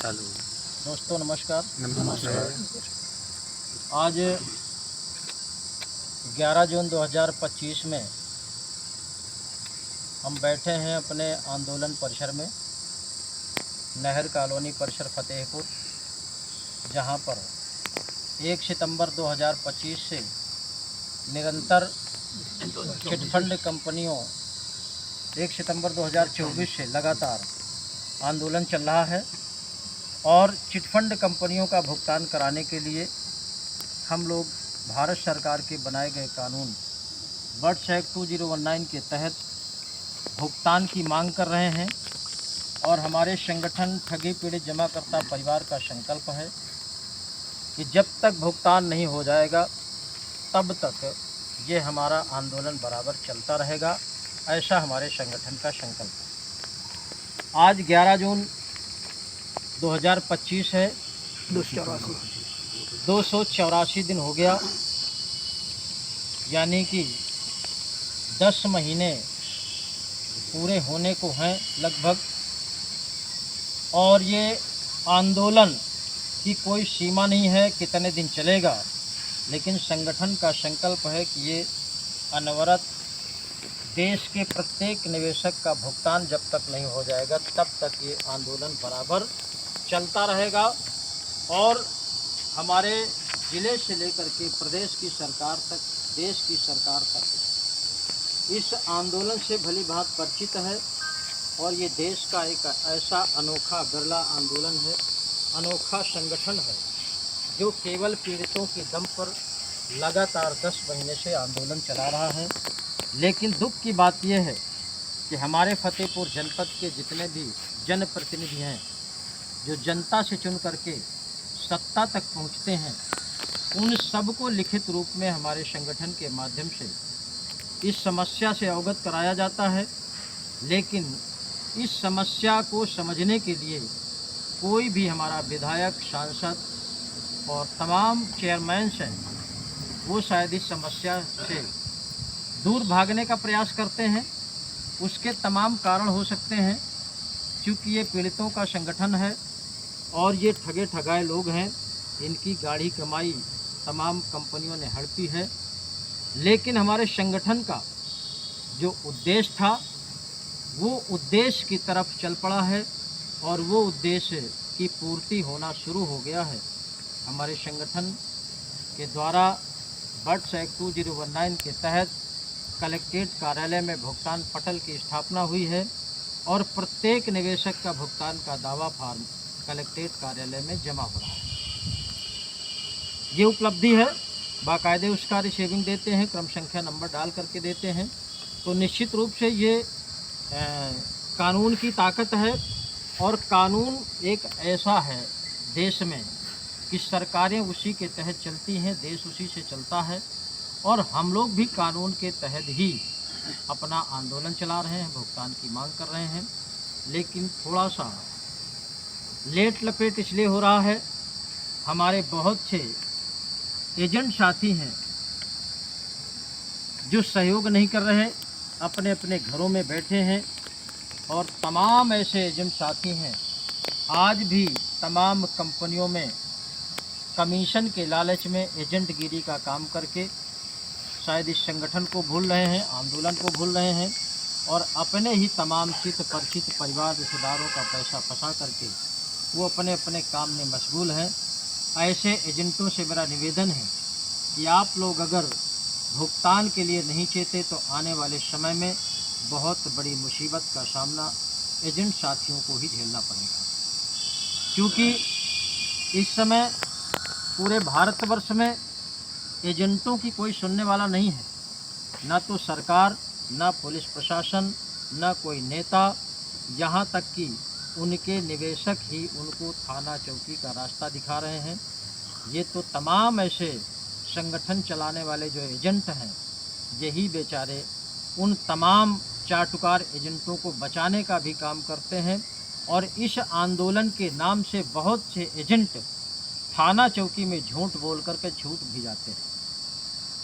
चालू। दोस्तों नमस्कार। नमस्कार। आज 11 जून 2025 में हम बैठे हैं अपने आंदोलन परिसर में, नहर कॉलोनी परिसर फतेहपुर, जहां पर 1 सितंबर 2025 से निरंतर चिटफंड कंपनियों 1 सितंबर 2024 से लगातार आंदोलन चल रहा है और चिटफंड कंपनियों का भुगतान कराने के लिए हम लोग भारत सरकार के बनाए गए कानून बर्ड्स एक्ट 2019 के तहत भुगतान की मांग कर रहे हैं। और हमारे संगठन ठगी पीड़ित जमाकर्ता परिवार का संकल्प है कि जब तक भुगतान नहीं हो जाएगा तब तक ये हमारा आंदोलन बराबर चलता रहेगा, ऐसा हमारे संगठन का संकल्प है। आज 11 जून 2025 है, 284 दिन हो गया, यानी कि 10 महीने पूरे होने को हैं लगभग। और ये आंदोलन की कोई सीमा नहीं है कितने दिन चलेगा, लेकिन संगठन का संकल्प है कि ये अनवरत देश के प्रत्येक निवेशक का भुगतान जब तक नहीं हो जाएगा तब तक ये आंदोलन बराबर चलता रहेगा। और हमारे ज़िले से लेकर के प्रदेश की सरकार तक, देश की सरकार तक इस आंदोलन से भली भांति परिचित है। और ये देश का एक ऐसा अनोखा बिरला आंदोलन है, अनोखा संगठन है, जो केवल पीड़ितों के दम पर लगातार 10 महीने से आंदोलन चला रहा है। लेकिन दुख की बात यह है कि हमारे फतेहपुर जनपद के जितने भी जनप्रतिनिधि हैं, जो जनता से चुन करके सत्ता तक पहुंचते हैं, उन सबको लिखित रूप में हमारे संगठन के माध्यम से इस समस्या से अवगत कराया जाता है। लेकिन इस समस्या को समझने के लिए कोई भी हमारा विधायक, सांसद और तमाम चेयरमैन्स हैं, वो शायद इस समस्या से दूर भागने का प्रयास करते हैं। उसके तमाम कारण हो सकते हैं, क्योंकि ये पीड़ितों का संगठन है और ये ठगे ठगाए लोग हैं, इनकी गाढ़ी कमाई तमाम कंपनियों ने हड़पी है। लेकिन हमारे संगठन का जो उद्देश्य था वो उद्देश्य की तरफ चल पड़ा है और वो उद्देश्य की पूर्ति होना शुरू हो गया है। हमारे संगठन के द्वारा बर्ड्स एक्ट 2019 के तहत कलेक्ट्रेट कार्यालय में भुगतान पटल की स्थापना हुई है और प्रत्येक निवेशक का भुगतान का दावा फार्म कलेक्ट्रेट कार्यालय में जमा हो रहा है। ये उपलब्धि है, बाकायदे उसका रिसीविंग देते हैं, क्रम संख्या नंबर डाल करके देते हैं। तो निश्चित रूप से ये कानून की ताकत है। और कानून एक ऐसा है देश में कि सरकारें उसी के तहत चलती हैं, देश उसी से चलता है। और हम लोग भी कानून के तहत ही अपना आंदोलन चला रहे हैं, भुगतान की मांग कर रहे हैं। लेकिन थोड़ा सा लेट लपेट इसलिए हो रहा है, हमारे बहुत से एजेंट साथी हैं जो सहयोग नहीं कर रहे, अपने अपने घरों में बैठे हैं। और तमाम ऐसे एजेंट साथी हैं आज भी तमाम कंपनियों में कमीशन के लालच में एजेंटगिरी का काम करके शायद इस संगठन को भूल रहे हैं, आंदोलन को भूल रहे हैं, और अपने ही तमाम चित परिचित परिवार रिश्तेदारों का पैसा फंसा करके वो अपने अपने काम में मशगूल हैं। ऐसे एजेंटों से मेरा निवेदन है कि आप लोग अगर भुगतान के लिए नहीं चाहते तो आने वाले समय में बहुत बड़ी मुसीबत का सामना एजेंट साथियों को ही झेलना पड़ेगा। क्योंकि इस समय पूरे भारतवर्ष में एजेंटों की कोई सुनने वाला नहीं है, ना तो सरकार, ना पुलिस प्रशासन, ना कोई नेता, यहाँ तक कि उनके निवेशक ही उनको थाना चौकी का रास्ता दिखा रहे हैं। ये तो तमाम ऐसे संगठन चलाने वाले जो एजेंट हैं, यही बेचारे उन तमाम चाटुकार एजेंटों को बचाने का भी काम करते हैं। और इस आंदोलन के नाम से बहुत से एजेंट थाना चौकी में झूठ बोल करके झूठ भी जाते हैं।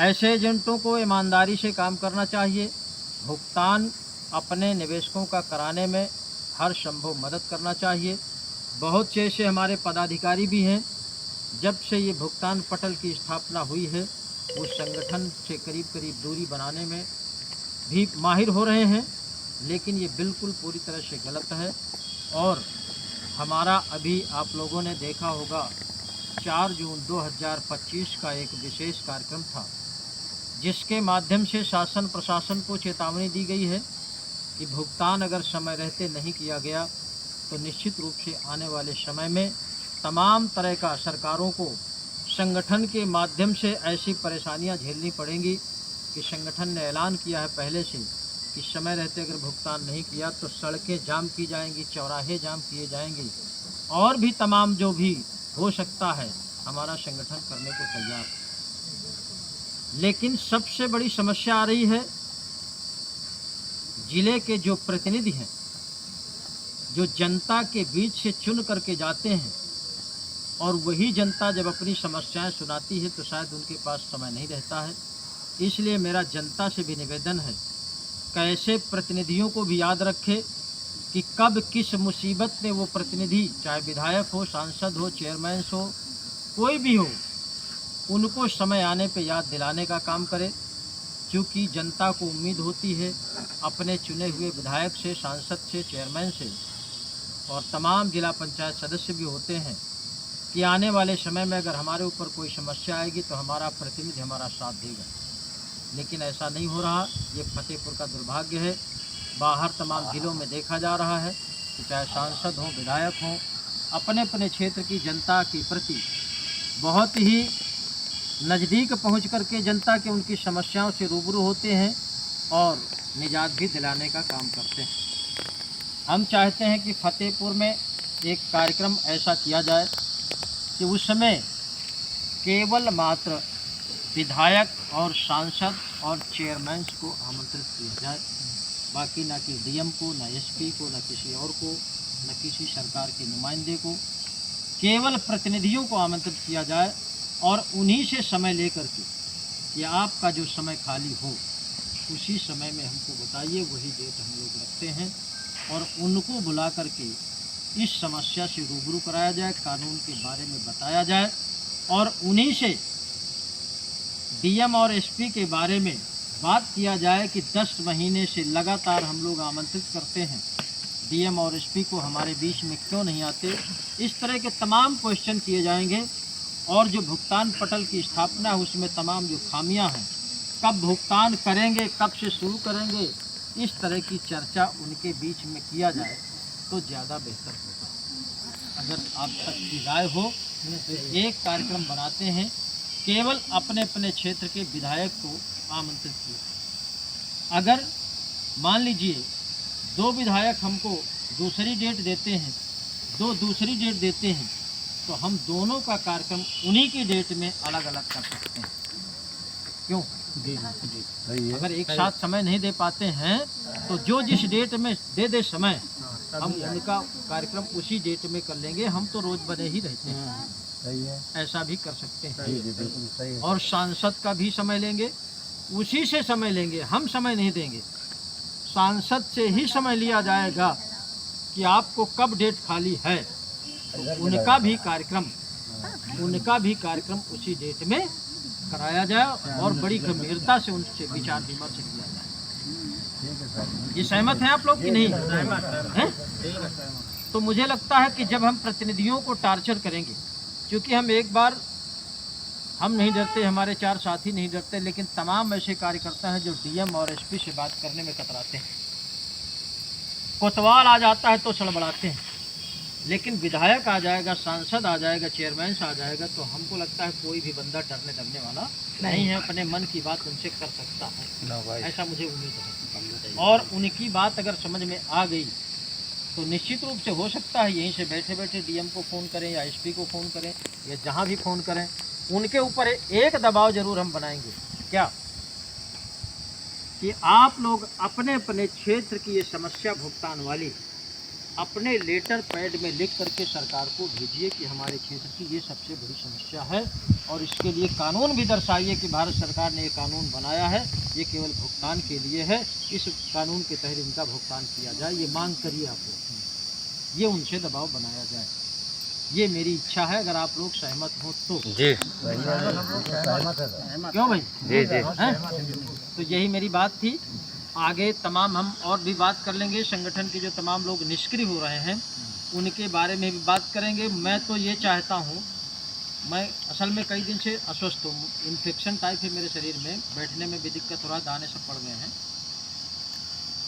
ऐसे एजेंटों को ईमानदारी से काम करना चाहिए, भुगतान अपने निवेशकों का कराने में हर संभव मदद करना चाहिए। बहुत से ऐसे हमारे पदाधिकारी भी हैं, जब से ये भुगतान पटल की स्थापना हुई है वो संगठन से करीब करीब दूरी बनाने में भी माहिर हो रहे हैं, लेकिन ये बिल्कुल पूरी तरह से गलत है। और हमारा अभी आप लोगों ने देखा होगा 4 जून 2025 का एक विशेष कार्यक्रम था, जिसके माध्यम से शासन प्रशासन को चेतावनी दी गई है कि भुगतान अगर समय रहते नहीं किया गया तो निश्चित रूप से आने वाले समय में तमाम तरह का सरकारों को संगठन के माध्यम से ऐसी परेशानियां झेलनी पड़ेंगी कि संगठन ने ऐलान किया है पहले से कि समय रहते अगर भुगतान नहीं किया तो सड़कें जाम की जाएंगी, चौराहे जाम किए जाएंगे और भी तमाम जो भी हो सकता है हमारा संगठन करने को तैयार है। लेकिन सबसे बड़ी समस्या आ रही है जिले के जो प्रतिनिधि हैं, जो जनता के बीच से चुन करके जाते हैं और वही जनता जब अपनी समस्याएं सुनाती है तो शायद उनके पास समय नहीं रहता है। इसलिए मेरा जनता से भी निवेदन है, कैसे प्रतिनिधियों को भी याद रखे कि कब किस मुसीबत में वो प्रतिनिधि, चाहे विधायक हो, सांसद हो, चेयरमैन हो, कोई भी हो, उनको समय आने पे याद दिलाने का काम करे। क्योंकि जनता को उम्मीद होती है अपने चुने हुए विधायक से, सांसद से, चेयरमैन से और तमाम जिला पंचायत सदस्य भी होते हैं कि आने वाले समय में अगर हमारे ऊपर कोई समस्या आएगी तो हमारा प्रतिनिधि हमारा साथ देगा। लेकिन ऐसा नहीं हो रहा। ये फतेहपुर का दुर्भाग्य है। बाहर तमाम जिलों में देखा जा रहा है कि चाहे सांसद हों, विधायक हों, अपने अपने क्षेत्र की जनता के प्रति बहुत ही नज़दीक पहुंच करके जनता के उनकी समस्याओं से रूबरू होते हैं और निजात भी दिलाने का काम करते हैं। हम चाहते हैं कि फतेहपुर में एक कार्यक्रम ऐसा किया जाए कि उस समय केवल मात्र विधायक और सांसद और चेयरमैन को आमंत्रित किया जाए, बाकी ना कि डीएम को, ना एसपी को, ना किसी और को, न किसी सरकार के नुमाइंदे को, केवल प्रतिनिधियों को आमंत्रित किया जाए और उन्हीं से समय लेकर के कि आपका जो समय खाली हो उसी समय में हमको बताइए, वही डेट हम लोग रखते हैं और उनको बुला करके इस समस्या से रूबरू कराया जाए, कानून के बारे में बताया जाए और उन्हीं से डीएम और एसपी के बारे में बात किया जाए कि 10 महीने से लगातार हम लोग आमंत्रित करते हैं, डीएम और एसपी को हमारे बीच में क्यों नहीं आते। इस तरह के तमाम क्वेश्चन किए जाएंगे और जो भुगतान पटल की स्थापना है उसमें तमाम जो खामियां हैं, कब भुगतान करेंगे, कब से शुरू करेंगे, इस तरह की चर्चा उनके बीच में किया जाए तो ज़्यादा बेहतर होगा। अगर आप तक की राय हो तो एक कार्यक्रम बनाते हैं, केवल अपने अपने क्षेत्र के विधायक को आमंत्रित किया। अगर मान लीजिए 2 विधायक हमको दूसरी डेट देते हैं, 2 दूसरी डेट देते हैं, तो हम दोनों का कार्यक्रम उन्हीं की डेट में अलग अलग कर सकते हैं। क्यों? जी सही है। अगर एक साथ समय नहीं दे पाते हैं तो जो जिस डेट में दे समय, हम उनका कार्यक्रम उसी डेट में कर लेंगे। हम तो रोज बने ही रहते हैं, सही है, ऐसा भी कर सकते हैं। जी बिल्कुल सही है। और सांसद का भी समय लेंगे, उसी से समय लेंगे, हम समय नहीं देंगे। सांसद से ही समय लिया जाएगा कि आपको कब डेट खाली है, तो उनका भी कार्यक्रम उसी डेट में कराया जाए और बड़ी गंभीरता से उनसे विचार विमर्श किया जाए। ये सहमत हैं आप लोग कि नहीं? हैं? तो मुझे लगता है कि जब हम प्रतिनिधियों को टार्चर करेंगे, क्योंकि हम एक बार हम नहीं डरते, हमारे 4 साथी नहीं डरते, लेकिन तमाम ऐसे कार्यकर्ता हैं जो डीएम और एसपी से बात करने में कतराते हैं। कोतवाल आ जाता है तो सड़बड़ाते हैं, लेकिन विधायक आ जाएगा, सांसद आ जाएगा, चेयरमैन आ जाएगा तो हमको लगता है कोई भी बंदा डरने दबने वाला नहीं है, अपने मन की बात उनसे कर सकता है, ऐसा मुझे उम्मीद है। और उनकी बात अगर समझ में आ गई तो निश्चित रूप से हो सकता है यहीं से बैठे बैठे डीएम को फ़ोन करें या एसपी को फ़ोन करें या जहाँ भी फ़ोन करें, उनके ऊपर एक दबाव ज़रूर हम बनाएंगे। क्या कि आप लोग अपने अपने क्षेत्र की ये समस्या भुगतान वाली अपने लेटर पैड में लिख करके सरकार को भेजिए कि हमारे क्षेत्र की ये सबसे बड़ी समस्या है और इसके लिए कानून भी दर्शाइए कि भारत सरकार ने ये कानून बनाया है, ये केवल भुगतान के लिए है, इस कानून के तहत इनका भुगतान किया जाए, ये मांग करिए आप लोग, ये उनसे दबाव बनाया जाए। ये मेरी इच्छा है, अगर आप लोग सहमत हो तो। जी क्यों भाई? जी जी हैं? तो यही मेरी बात थी। आगे तमाम हम और भी बात कर लेंगे। संगठन के जो तमाम लोग निष्क्रिय हो रहे हैं उनके बारे में भी बात करेंगे। मैं तो ये चाहता हूँ, मैं असल में कई दिन से अस्वस्थ हूँ, इन्फेक्शन टाइप है मेरे शरीर में, बैठने में भी दिक्कत हो रहा है, दाने सब पड़ गए हैं,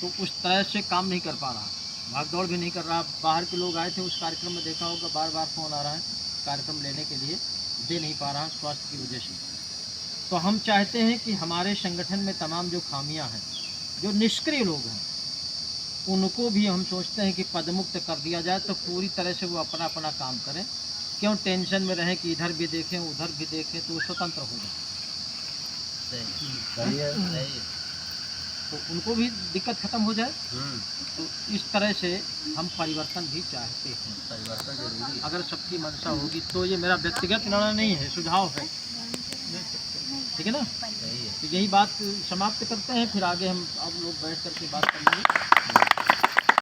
तो उस तरह से काम नहीं कर पा रहा, भाग दौड़ भी नहीं कर रहा। बाहर के लोग आए थे उस कार्यक्रम में, देखा होगा बार बार फ़ोन आ रहा है कार्यक्रम लेने के लिए, दे नहीं पा रहा स्वास्थ्य की वजह से। तो हम चाहते हैं कि हमारे संगठन में तमाम जो खामियां हैं, जो निष्क्रिय लोग हैं, उनको भी हम सोचते हैं कि पदमुक्त कर दिया जाए, तो पूरी तरह से वो अपना अपना काम करें। क्यों टेंशन में रहें कि इधर भी देखें उधर भी देखें, तो वो स्वतंत्र हो जाए, तो उनको भी दिक्कत खत्म हो जाए। तो इस तरह से हम परिवर्तन भी चाहते हैं। परिवर्तन जरूरी, अगर सबकी मंशा होगी तो। ये मेरा व्यक्तिगत निर्णय नहीं है, सुझाव है, ठीक है ना? तो यही बात समाप्त करते हैं, फिर आगे हम अब लोग बैठ करके बात करेंगे।